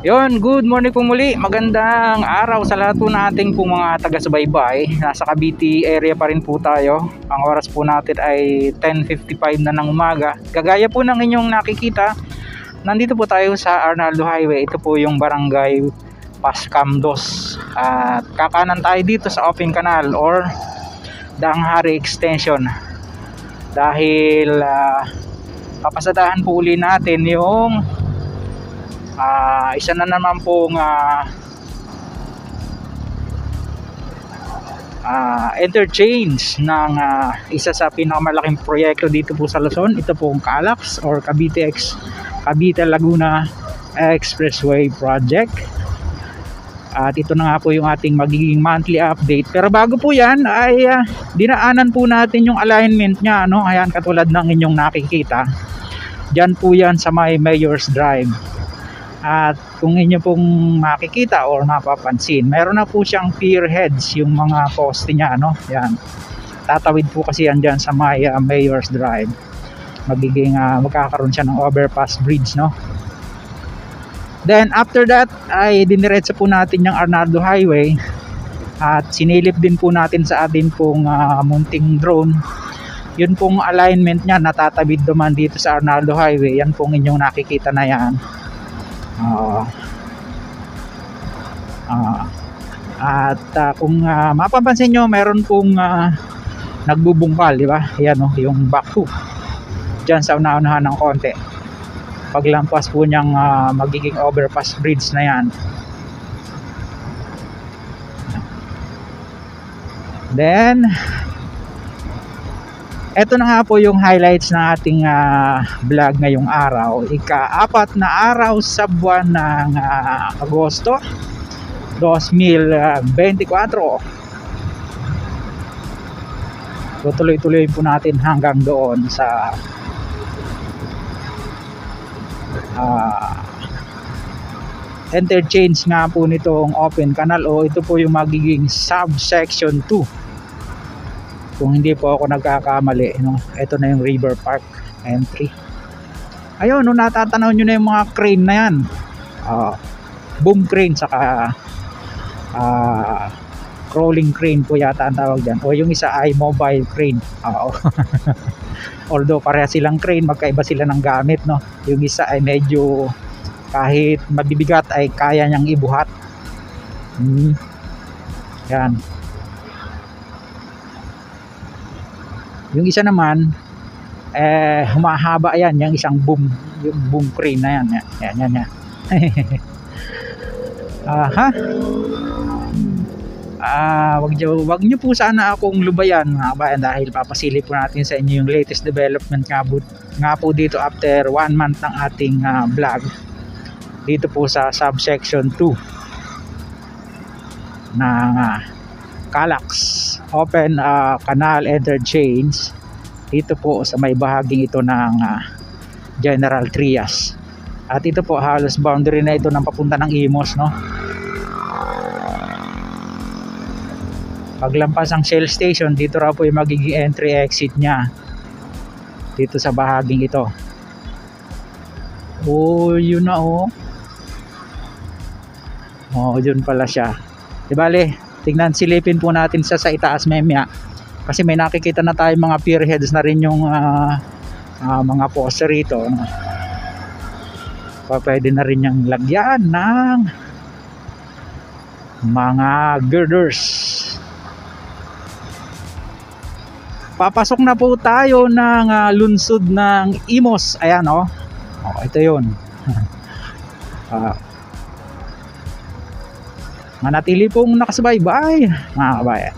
Yon, good morning po muli. Magandang araw sa lahat po nating po mga taga-subaybay. Nasa Cavite area pa rin po tayo. Ang oras po natin ay 10:55 na ng umaga. Gagaya po ng inyong nakikita, nandito po tayo sa Arnaldo Highway. Ito po yung barangay Pascam-2. At kakanan tayo dito sa open canal or Daang Hari Extension. Dahil papasadahan po uli natin yung isa na naman pong interchange ng isa sa pinakamalaking proyekto dito po sa Luzon. Ito pong CALAX or Cavite Laguna Expressway Project. At ito na nga po yung ating magiging monthly update. Pero bago po yan ay dinaanan po natin yung alignment nya, no? Ayan, katulad ng inyong nakikita. Diyan po yan sa may Mayor's Drive. At kung inyo pong makikita or mapapansin, mayroon na po siyang pier heads, yung mga poste niya, no? Yan. Tatawid po kasi yan dyan sa may Mayor's Drive. Magkakaroon siya ng overpass bridge, no? Then after that ay diniretso po natin yung Arnaldo Highway at sinilip din po natin sa atin pong munting drone. Yun pong alignment niya natatabid naman dito sa Arnaldo Highway. Yan pong inyong nakikita na yan. Kung mapapansin nyo, meron pong nagbubungkal, di ba? Yan, yung backhoe dyan sa unahan ng konti. Paglampas po niyang magiging overpass bridge na yan. Then eto na nga po yung highlights ng ating vlog ngayong araw. Ika-4 na araw sa buwan ng Agosto 2024. Tuloy-tuloy po natin hanggang doon sa interchange nga po nitong open canal, o ito po yung magiging subsection 2 kung hindi po ako nagkakamali, no? Ito na yung River Park entry. Ayun, no, natatanaw nyo na yung mga crane na yan, boom crane saka crawling crane po yata ang tawag dyan, o yung isa ay mobile crane. Although pareha silang crane, magkaiba sila ng gamit, no? Yung isa ay medyo kahit mabibigat ay kaya niyang ibuhat. Yan. Yung isa naman humahaba yan, yung isang boom, yung boom crane na yan. Yan. Wag nyo po sana akong lubayan, mga kabayan, dahil papasilip po natin sa inyo yung latest development nga po dito after 1 month ng ating vlog dito po sa subsection 2 ng CALAX Open Canal Interchange dito po sa may bahaging ito ng General Trias. At ito po halos boundary na ito ng papunta ng Imos, no? Paglampas ang Shell Station, dito raw po yung magiging entry exit nya dito sa bahaging ito. Yun na, yun pala siya. Di bale, tingnan, silipin po natin sa itaas memya, kasi may nakikita na tayo mga pier heads na rin yung mga poster rito, no? Pwede na rin yung lagyan ng mga girders. Papasok na po tayo ng lungsod ng Imos. Ayan, ito yun. Manatili pong nakasubaybay, mga kabayan.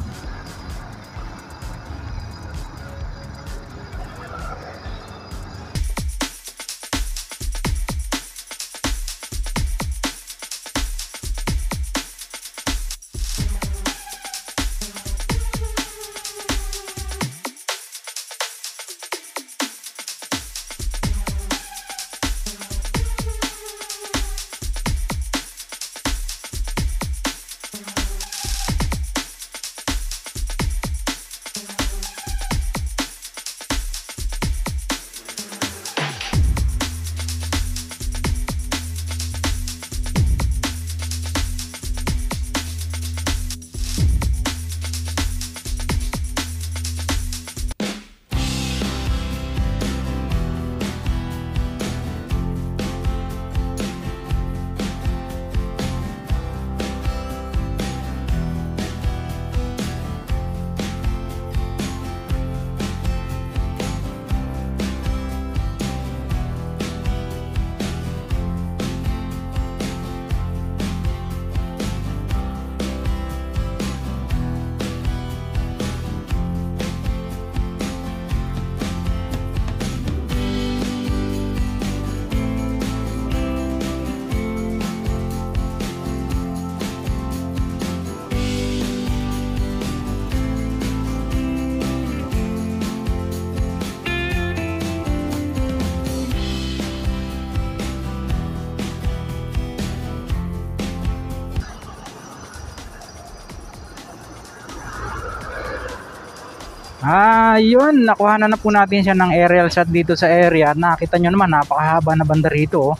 Yun, nakuha na po natin siya ng aerial shot dito sa area. Nakita nyo naman, napakahaba na banda rito.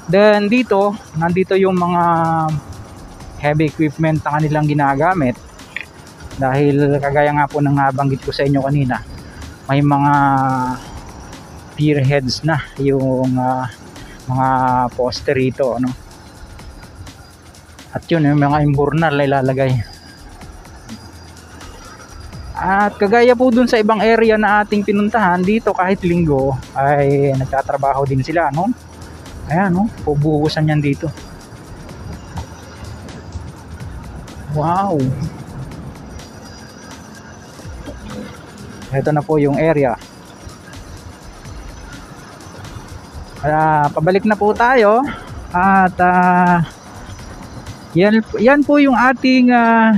Then dito, nandito yung mga heavy equipment na kanilang ginagamit. Dahil kagaya nga po ng nabanggit ko sa inyo kanina, may mga pier heads na yung mga poste rito, ano. At yun, yung mga imburnal na ilalagay. At kagaya po dun sa ibang area na ating pinuntahan, dito kahit linggo ay nagtatrabaho din sila, no? Ayan, no? Pubuhusan yan dito. Wow! Ito na po yung area. Pabalik na po tayo. At yan po yung ating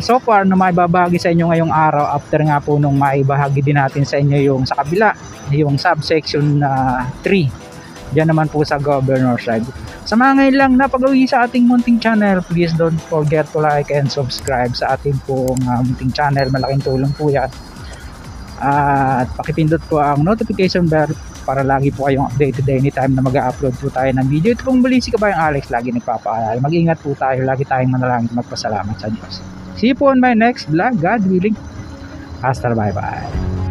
so far na maibabahagi sa inyo ngayong araw, after nga po nung maibahagi din natin sa inyo yung sa kabila, yung subsection 3 diyan naman po sa Governor side. Sa mga ngayon lang napag-uwi sa ating munting channel, please don't forget to like and subscribe sa ating pong munting channel. Malaking tulong po yan. At pakipindot po ang notification bell para lagi po kayong updated anytime na mag-upload po tayo ng video. Ito pong muli si Kabayang Alex, lagi nagpapaalala. Mag-ingat po tayo, lagi tayong manalangin, magpasalamat sa Diyos. See you po on my next vlog, God willing. Hasta bye bye.